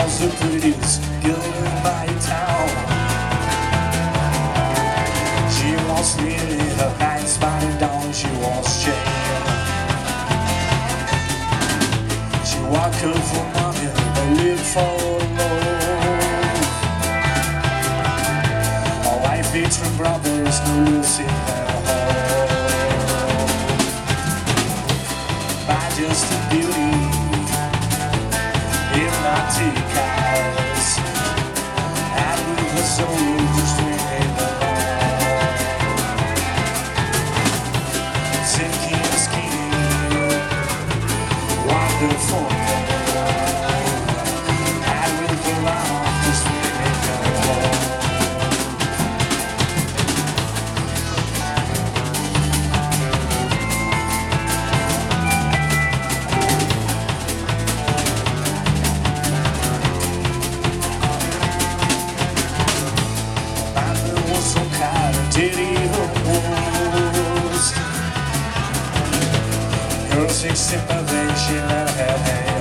was the prettiest girl in my town. She was nearly her nights burning down, she was chained. She worked her for money, but lived for love. All life between brothers, no losing their home. By just a beauty, hypnotic eyes, and with her soul just ringing along. Sinking skinny, wonderful girl, and with her love just ringing along. Some kind of ditty host. Girl 16 she never had hands.